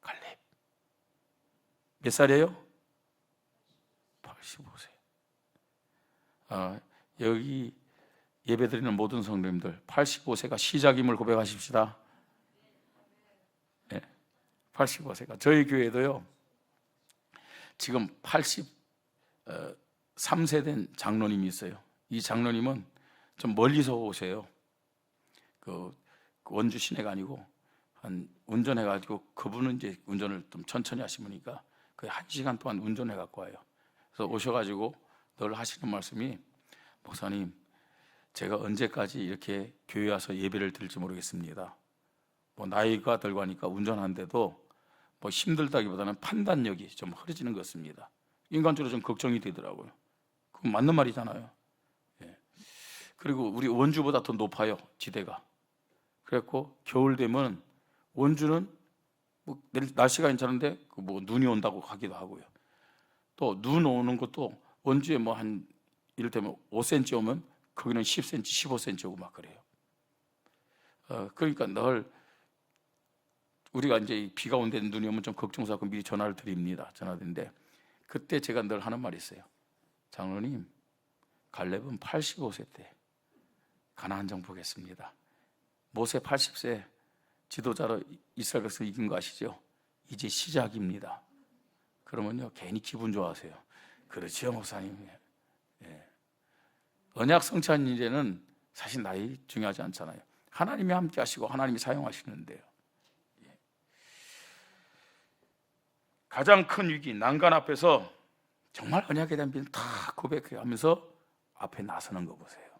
[SPEAKER 2] 갈렙. 몇 살이에요? 85세. 여기 예배드리는 모든 성도님들 85세가 시작임을 고백하십시다. 네, 85세가. 저희 교회도요 지금 83세 된 장로님이 있어요. 이 장로님은 좀 멀리서 오세요. 그 원주 시내가 아니고 한 운전해가지고 그분은 이제 운전을 좀 천천히 하시니까 거의 1시간 동안 운전해 갖고 와요. 그래서 오셔가지고 늘 하시는 말씀이 목사님, 제가 언제까지 이렇게 교회 와서 예배를 드릴지 모르겠습니다. 뭐 나이가 들고 하니까 운전하는데도 뭐 힘들다기보다는 판단력이 좀 흐려지는 것 같습니다. 인간적으로 좀 걱정이 되더라고요. 그건 맞는 말이잖아요. 예. 그리고 우리 원주보다 더 높아요, 지대가. 그래갖고 겨울 되면 원주는 뭐 날씨가 괜찮은데 뭐 눈이 온다고 하기도 하고요. 또 눈 오는 것도 원주에 뭐 한 이를테면 5cm 오면 거기는 10cm, 15cm 오고 막 그래요. 그러니까 늘 우리가 이제 비가 온데 눈이 오면 좀 걱정스럽고 미리 전화를 드립니다. 전화드리는데 그때 제가 늘 하는 말이 있어요. 장로님, 갈렙은 85세 때 가나안 정 보겠습니다. 모세 80세 지도자로 이스라엘 백성 이긴 거 아시죠? 이제 시작입니다. 그러면요 괜히 기분 좋아하세요. 그렇죠 목사님. 예. 언약 성취한 일에는 사실 나이 중요하지 않잖아요. 하나님이 함께 하시고 하나님이 사용하시는데요. 예. 가장 큰 위기, 난간 앞에서 정말 언약에 대한 믿음 다 고백하면서 앞에 나서는 거 보세요.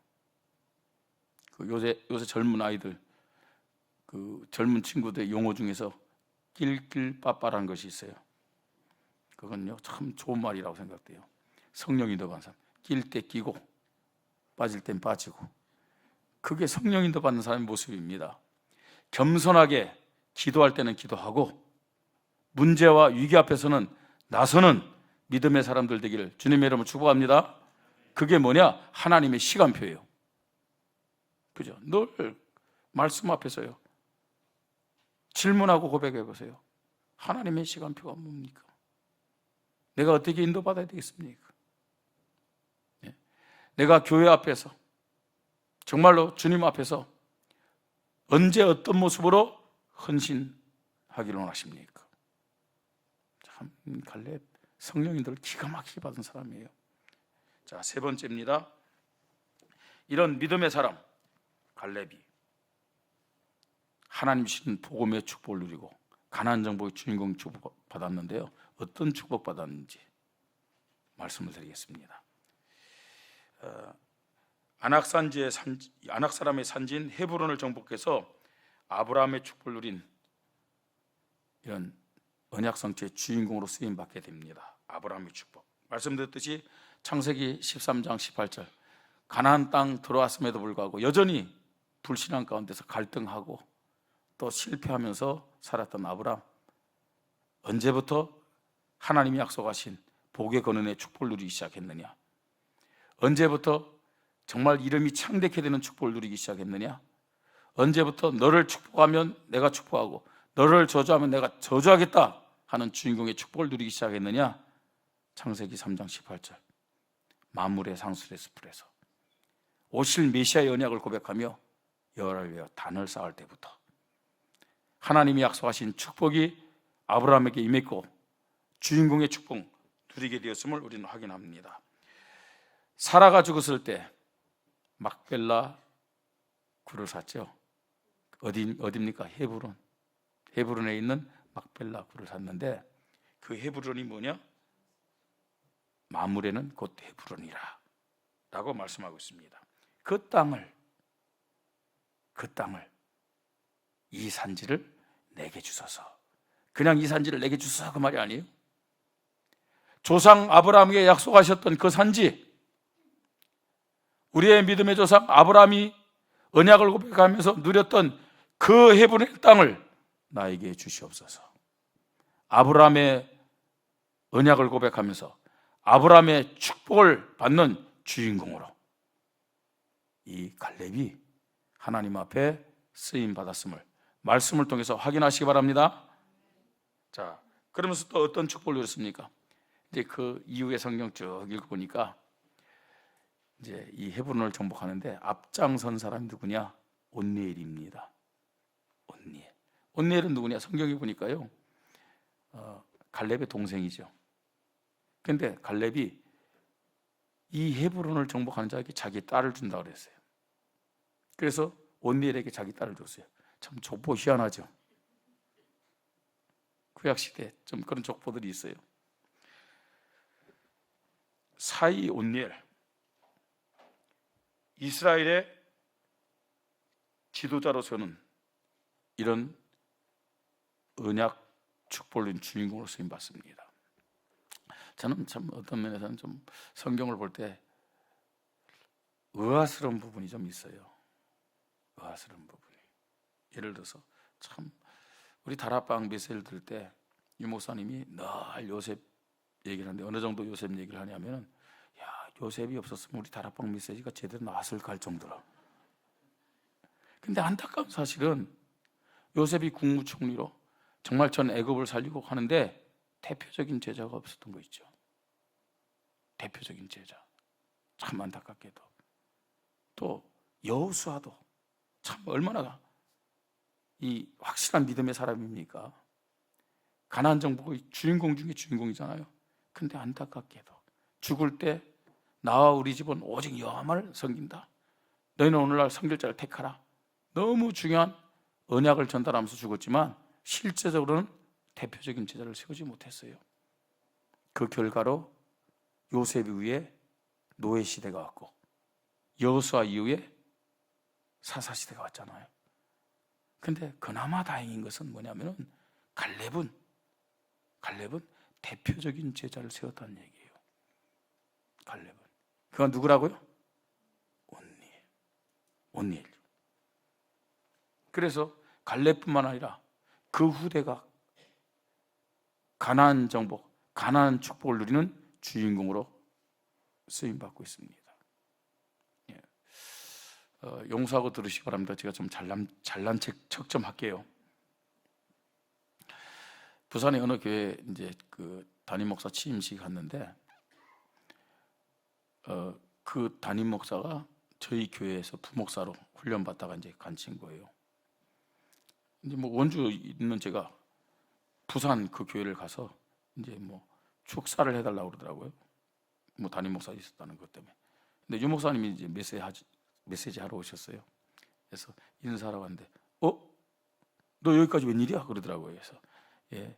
[SPEAKER 2] 요새 젊은 아이들, 그 젊은 친구들 용어 중에서 낄낄빠빠라는 것이 있어요. 그건요 참 좋은 말이라고 생각돼요. 성령이 더 받는 사람, 낄 때 끼고 빠질 땐 빠지고, 그게 성령이 더 받는 사람의 모습입니다. 겸손하게 기도할 때는 기도하고 문제와 위기 앞에서는 나서는 믿음의 사람들 되기를 주님의 이름으로 축복합니다. 그게 뭐냐? 하나님의 시간표예요. 그죠? 늘 말씀 앞에서요 질문하고 고백해 보세요. 하나님의 시간표가 뭡니까? 내가 어떻게 인도받아야 되겠습니까? 네. 내가 교회 앞에서 정말로 주님 앞에서 언제 어떤 모습으로 헌신하기를 원하십니까? 참 갈렙 성령님들 기가 막히게 받은 사람이에요. 자, 세 번째입니다. 이런 믿음의 사람 갈렙이 하나님 주신 복음의 축복을 누리고 가나안 정복의 주인공 축복 받았는데요. 어떤 축복 받았는지 말씀을 드리겠습니다. 아낙 사람의 산지인 헤브론을 정복해서 아브라함의 축복을 누린 이런 언약 성취의 주인공으로 쓰임 받게 됩니다. 아브라함의 축복. 말씀드렸듯이 창세기 13장 18절 가나안 땅 들어왔음에도 불구하고 여전히 불신앙 가운데서 갈등하고 또 실패하면서 살았던 아브라함, 언제부터 하나님이 약속하신 복의 근원의 축복을 누리기 시작했느냐? 언제부터 정말 이름이 창대케 되는 축복을 누리기 시작했느냐? 언제부터 너를 축복하면 내가 축복하고 너를 저주하면 내가 저주하겠다 하는 주인공의 축복을 누리기 시작했느냐? 창세기 3장 18절 만물의 상술의 숲에서 오실 메시아의 언약을 고백하며 여호와를 위하여 단을 쌓을 때부터 하나님이 약속하신 축복이 아브라함에게 임했고 주인공의 축복 누리게 되었음을 우리는 확인합니다. 사라가 죽었을 때 막벨라 굴을 샀죠. 어디입니까? 헤브론에 있는 막벨라 굴을 샀는데 그 헤브론이 뭐냐? 만물에는 곧 헤브론이라 라고 말씀하고 있습니다. 그 땅을 이 산지를 내게 주소서. 그냥 이 산지를 내게 주소서 그 말이 아니에요. 조상 아브라함에게 약속하셨던 그 산지, 우리의 믿음의 조상 아브라함이 언약을 고백하면서 누렸던 그 헤브론의 땅을 나에게 주시옵소서. 아브라함의 언약을 고백하면서 아브라함의 축복을 받는 주인공으로 이 갈렙이 하나님 앞에 쓰임 받았음을 말씀을 통해서 확인하시기 바랍니다. 자, 그러면서 또 어떤 축복을 누렸습니까? 이제 그 이후의 성경 쭉 읽어보니까 이제 이 헤브론을 정복하는데 앞장선 사람이 누구냐? 온니엘입니다. 온니엘은 누구냐? 성경에 보니까요 갈렙의 동생이죠. 그런데 갈렙이 이 헤브론을 정복하는 자에게 자기 딸을 준다고 그랬어요. 그래서 온니엘에게 자기 딸을 줬어요. 참 족보 희한하죠. 구약시대 좀 그런 족보들이 있어요. 사이 온니엘, 이스라엘의 지도자로서는 이런 언약 축복을 주인공으로 쓰임받습니다. 저는 참 어떤 면에서는 좀 성경을 볼 때 의아스러운 부분이 좀 있어요. 의아스러운 부분이. 예를 들어서 참 우리 다락방 메시지를 들을 때 이 목사님이 늘 요셉 얘기를 하는데 어느 정도 요셉 얘기를 하냐면은 야, 요셉이 없었으면 우리 다락방 메시지가 제대로 나왔을까 할 정도로. 근데 안타까운 사실은 요셉이 국무총리로 정말 전 애굽을 살리고 하는데 대표적인 제자가 없었던 거 있죠. 대표적인 제자. 참 안타깝게도. 또 여호수아도 참 얼마나 이 확실한 믿음의 사람입니까? 가나안 정복의 주인공 중에 주인공이잖아요. 근데 안타깝게도 죽을 때 나와 우리 집은 오직 여호와를 섬긴다. 너희는 오늘날 선결자를 택하라. 너무 중요한 언약을 전달하면서 죽었지만 실제적으로는 대표적인 제자를 세우지 못했어요. 그 결과로 요셉 이후에 노예 시대가 왔고 여호수아 이후에 사사 시대가 왔잖아요. 근데 그나마 다행인 것은 뭐냐면은 갈렙은 대표적인 제자를 세웠다는 얘기예요. 갈렙은. 그건 누구라고요? 온니엘. 그래서 갈렙뿐만 아니라 그 후대가 가나안 정복, 가나안 축복을 누리는 주인공으로 쓰임 받고 있습니다. 예. 용서하고 들으시기 바랍니다. 제가 좀 잘난 척 좀 할게요. 부산의 어느 교회 이제 그 담임 목사 취임식 갔는데 그 담임 목사가 저희 교회에서 부목사로 훈련 받다가 이제 간 친구예요. 이제 뭐 원주 있는 제가 부산 그 교회를 가서 이제 뭐 축사를 해달라고 그러더라고요. 뭐 담임 목사 있었다는 것 때문에. 근데 유 목사님이 이제 메시지 하러 오셨어요. 그래서 인사하러 갔는데, 너 여기까지 웬일이야? 그러더라고요. 그래서 예,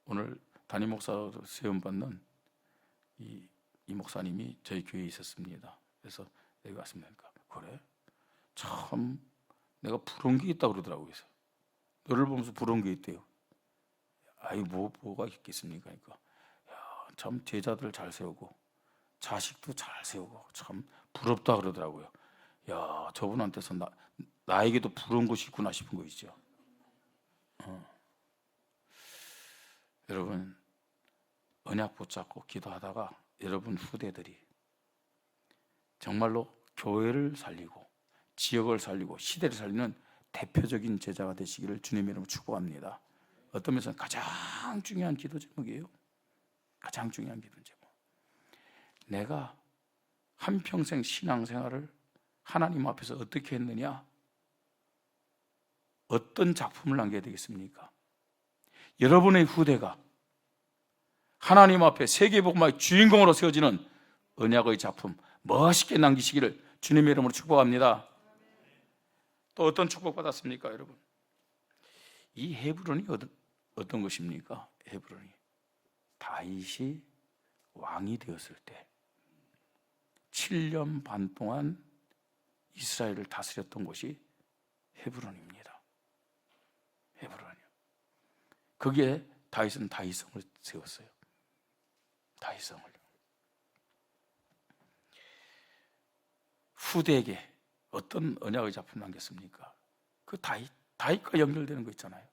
[SPEAKER 2] 오늘 담임 목사로 세움 받는 이 목사님이 저희 교회에 있었습니다. 그래서 여기 왔습니다. 그래? 참 내가 부러운 게 있다고 그러더라고요. 그래서 너를 보면서 부러운 게 있대요. 아이 뭐가 있겠습니까? 그러니까 야, 참 제자들 잘 세우고 자식도 잘 세우고 참 부럽다 그러더라고요. 야, 저분한테서 나에게도 부러운 것이 있구나 싶은 거 있죠. 여러분 언약 붙잡고 기도하다가 여러분 후대들이 정말로 교회를 살리고 지역을 살리고 시대를 살리는 대표적인 제자가 되시기를 주님의 이름으로 축복합니다. 어떤 면에서는 가장 중요한 기도 제목이에요. 가장 중요한 기도 제목. 내가 한평생 신앙생활을 하나님 앞에서 어떻게 했느냐? 어떤 작품을 남겨야 되겠습니까? 여러분의 후대가 하나님 앞에 세계복음화의 주인공으로 세워지는 언약의 작품 멋있게 남기시기를 주님의 이름으로 축복합니다. 또 어떤 축복 받았습니까, 여러분? 이 헤브론이 어떤 것입니까? 헤브론이 다윗이 왕이 되었을 때 7년 반 동안 이스라엘을 다스렸던 곳이 헤브론입니다. 헤브론이요. 거기에 다윗은 다윗성을 세웠어요. 다윗성을. 후대에게 어떤 언약의 작품 남겼습니까? 그 다윗과 연결되는 거 있잖아요.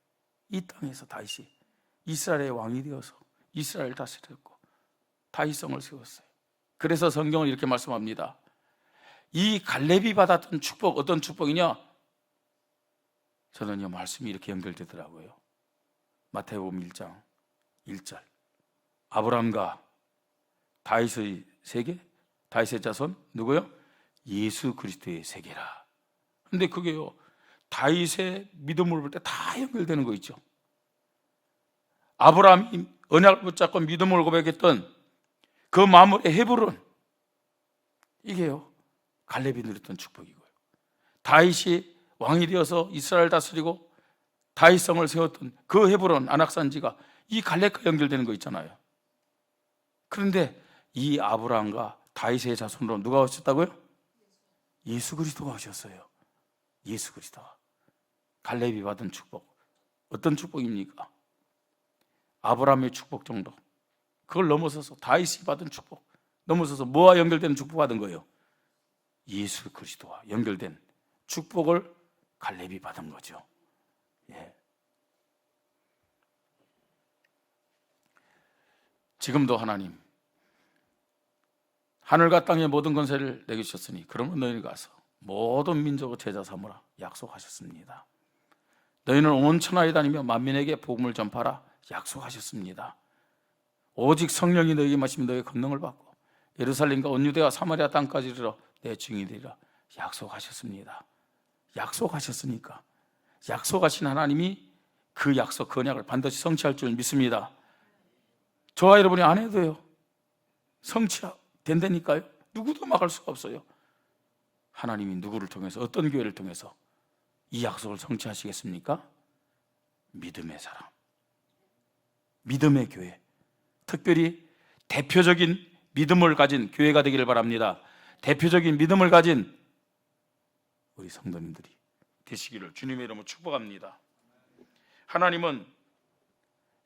[SPEAKER 2] 이 땅에서 다윗이 이스라엘의 왕이 되어서 이스라엘을 다스렸고 다윗성을 세웠어요. 그래서 성경은 이렇게 말씀합니다. 이 갈렙이 받았던 축복 어떤 축복이냐? 저는요 말씀이 이렇게 연결되더라고요. 마태복음 1장 1절 아브라함과 다윗의 세계, 다윗의 자손 누구요? 예수 그리스도의 세계라. 근데 그게요 다윗의 믿음을 볼 때 다 연결되는 거 있죠. 아브라함이 언약을 붙잡고 믿음을 고백했던 그 마물의 헤브론, 이게요 갈렙이 누렸던 축복이고요. 다윗이 왕이 되어서 이스라엘 다스리고 다윗성을 세웠던 그 헤브론 안악산지가 이 갈렙과 연결되는 거 있잖아요. 그런데 이 아브라함과 다윗의 자손으로 누가 오셨다고요? 예수 그리스도가 오셨어요. 예수 그리스도가. 갈렙이 받은 축복 어떤 축복입니까? 아브라함의 축복 정도, 그걸 넘어서서 다윗이 받은 축복 넘어서서 뭐와 연결되는 축복 받은 거예요? 예수 그리스도와 연결된 축복을 갈렙이 받은 거죠. 예. 지금도 하나님 하늘과 땅의 모든 권세를 내게 주셨으니 그러면 너희는 가서 모든 민족을 제자 삼으라 약속하셨습니다. 너희는 온 천하에 다니며 만민에게 복음을 전파하라 약속하셨습니다. 오직 성령이 너희에게 마시면 너희 권능을 받고 예루살렘과 온 유대와 사마리아 땅까지 이르러 내 증인이 되리라 약속하셨습니다. 약속하셨으니까 약속하신 하나님이 그 약속, 그 언약을 반드시 성취할 줄 믿습니다. 저와 여러분이 안 해도요 성취된다니까요. 누구도 막을 수가 없어요. 하나님이 누구를 통해서, 어떤 교회를 통해서 이 약속을 성취하시겠습니까? 믿음의 사람, 믿음의 교회, 특별히 대표적인 믿음을 가진 교회가 되기를 바랍니다. 대표적인 믿음을 가진 우리 성도님들이 되시기를 주님의 이름으로 축복합니다. 하나님은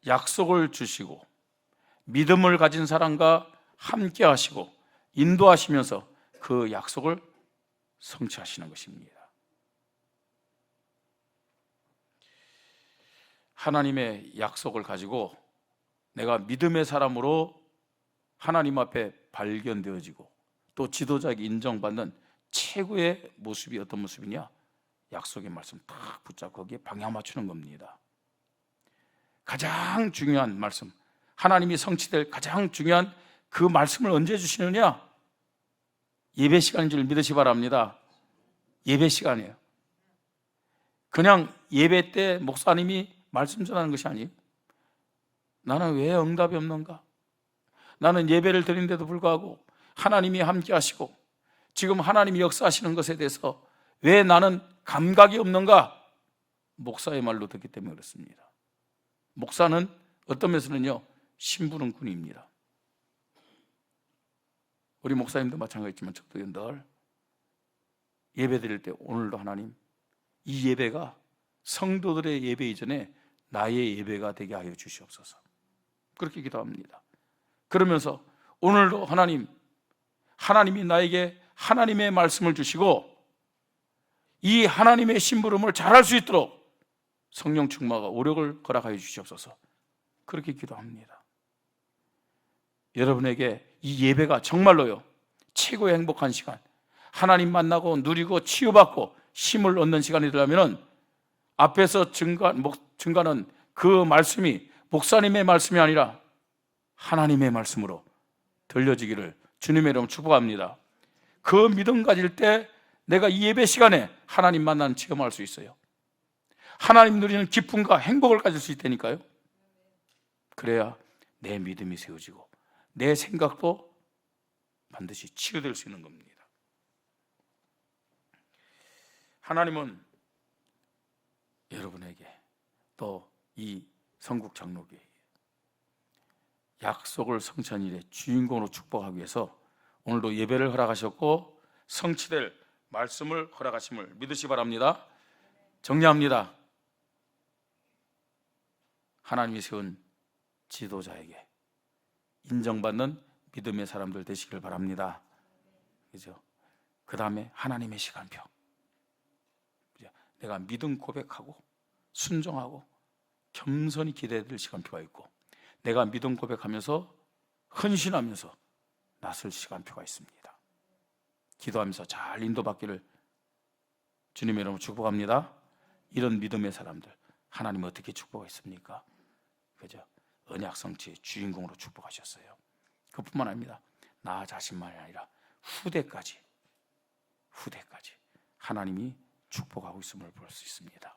[SPEAKER 2] 약속을 주시고 믿음을 가진 사람과 함께 하시고 인도하시면서 그 약속을 성취하시는 것입니다. 하나님의 약속을 가지고 내가 믿음의 사람으로 하나님 앞에 발견되어지고 또 지도자에게 인정받는 최고의 모습이 어떤 모습이냐? 약속의 말씀 딱 붙잡고 거기에 방향 맞추는 겁니다. 가장 중요한 말씀, 하나님이 성취될 가장 중요한 그 말씀을 언제 주시느냐? 예배 시간인 줄 믿으시 바랍니다. 예배 시간이에요. 그냥 예배 때 목사님이 말씀 전하는 것이 아니에요. 나는 왜 응답이 없는가? 나는 예배를 드리는데도 불구하고 하나님이 함께 하시고 지금 하나님이 역사하시는 것에 대해서 왜 나는 감각이 없는가? 목사의 말로 듣기 때문에 그렇습니다. 목사는 어떤 면에서는요 심부름 군입니다. 우리 목사님도 마찬가지지만 저도 늘 예배 드릴 때 오늘도 하나님 이 예배가 성도들의 예배 이전에 나의 예배가 되게 하여 주시옵소서 그렇게 기도합니다. 그러면서 오늘도 하나님이 나에게 하나님의 말씀을 주시고 이 하나님의 심부름을 잘할 수 있도록 성령 충만과 오력을 허락하여 주시옵소서 그렇게 기도합니다. 여러분에게 이 예배가 정말로요 최고의 행복한 시간, 하나님 만나고 누리고 치유받고 힘을 얻는 시간이 되려면 앞에서 증가는 그 말씀이 목사님의 말씀이 아니라 하나님의 말씀으로 들려지기를 주님의 이름으로 축복합니다. 그 믿음 가질 때 내가 이 예배 시간에 하나님 만나는 체험할 수 있어요. 하나님 누리는 기쁨과 행복을 가질 수 있다니까요. 그래야 내 믿음이 세워지고 내 생각도 반드시 치유될 수 있는 겁니다. 하나님은 여러분에게 또 이 성국 장로교회 약속을 성취한 일의 주인공으로 축복하기 위해서 오늘도 예배를 허락하셨고 성취될 말씀을 허락하심을 믿으시 바랍니다. 정리합니다. 하나님이 세운 지도자에게 인정받는 믿음의 사람들 되시길 바랍니다. 그죠? 그 다음에 하나님의 시간표. 그죠? 내가 믿음 고백하고 순종하고 겸손히 기대될 시간표가 있고 내가 믿음 고백하면서 헌신하면서 나설 시간표가 있습니다. 기도하면서 잘 인도받기를 주님의 이름으로 축복합니다. 이런 믿음의 사람들 하나님 어떻게 축복했습니까? 그죠? 언약 성취의 주인공으로 축복하셨어요. 그뿐만 아닙니다. 나 자신만이 아니라 후대까지 하나님이 축복하고 있음을 볼 수 있습니다.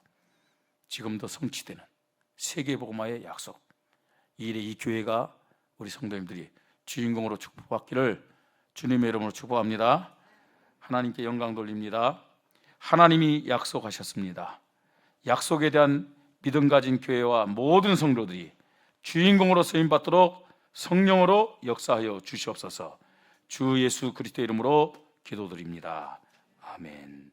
[SPEAKER 2] 지금도 성취되는 세계복음화의 약속, 이 일에 이 교회가 우리 성도님들이 주인공으로 축복받기를 주님의 이름으로 축복합니다. 하나님께 영광 돌립니다. 하나님이 약속하셨습니다. 약속에 대한 믿음 가진 교회와 모든 성도들이 주인공으로 쓰임받도록 성령으로 역사하여 주시옵소서. 주 예수 그리스도의 이름으로 기도드립니다. 아멘.